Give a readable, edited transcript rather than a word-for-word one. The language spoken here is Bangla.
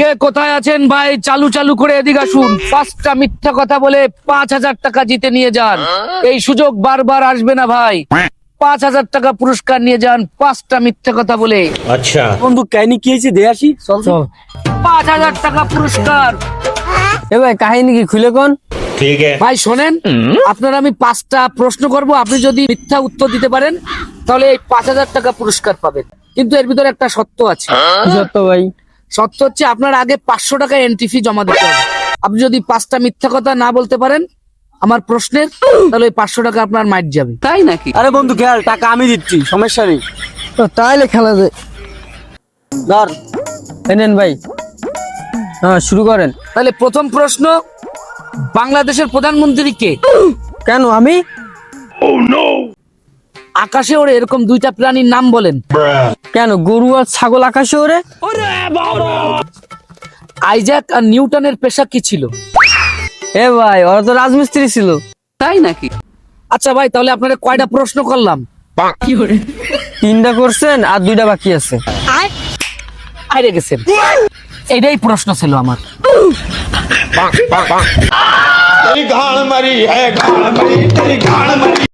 কে কোথায় আছেন ভাই? চালু চালু করে এদিকে আসুন। 5টা মিথ্যা কথা বলে 5,000 টাকা জিতে নিয়ে যান। এই সুযোগ বারবার আসবে না ভাই। 5,000 টাকা পুরস্কার নিয়ে যান 5টা মিথ্যা কথা বলে। अच्छा বন্ধু কাহিনী কি হয়েছে দেখে আসি। চল চল 5,000 টাকা পুরস্কার। এ ভাই কাহিনী কি খুলে কোন? ठीक है ভাই শোনেন, আপনার আমি 5টা প্রশ্ন করব, আপনি যদি মিথ্যা উত্তর দিতে পারেন তাহলে এই 5,000 টাকা পুরস্কার পাবেন। কিন্তু এর ভিতরে একটা শর্ত আছে। কি সত্য ভাই? শর্ত হচ্ছে আপনার আগে 500 টাকা এন্ট্রি ফি জমা দিতে হবে। আপনি যদি 5টা মিথ্যা কথা না বলতে পারেন আমার প্রশ্নের, তাহলে ওই 500 টাকা আপনার মাইট যাবে। তাই নাকি? আরে বন্ধু খেয়াল, টাকা আমি দিচ্ছি, সমস্যা নেই। তো তাইলে খেলা যায়। ধর এই নেন ভাই, হ্যাঁ শুরু করেন। তাহলে প্রথম প্রশ্ন, বাংলাদেশের প্রধানমন্ত্রী কে? কেন আমি? আকাশে ওড়ে এরকম 2টা প্রাণীর নাম বলেন। কেন গরু আর ছাগল আকাশে ওড়ে? আইজ্যাক আর নিউটনের পেশা কি ছিল? এ ভাই ওরা তো রাজমিস্ত্রি ছিল। তাই নাকি? আচ্ছা ভাই, তাহলে আপনারা কয়টা প্রশ্ন করলাম? 3টা করছেন আর 2টা বাকি আছে। হারিয়ে গেছেন। এটাই প্রশ্ন ছিল আমার। तेरी घाण मरी है घाण मरी तेरी घाण मरी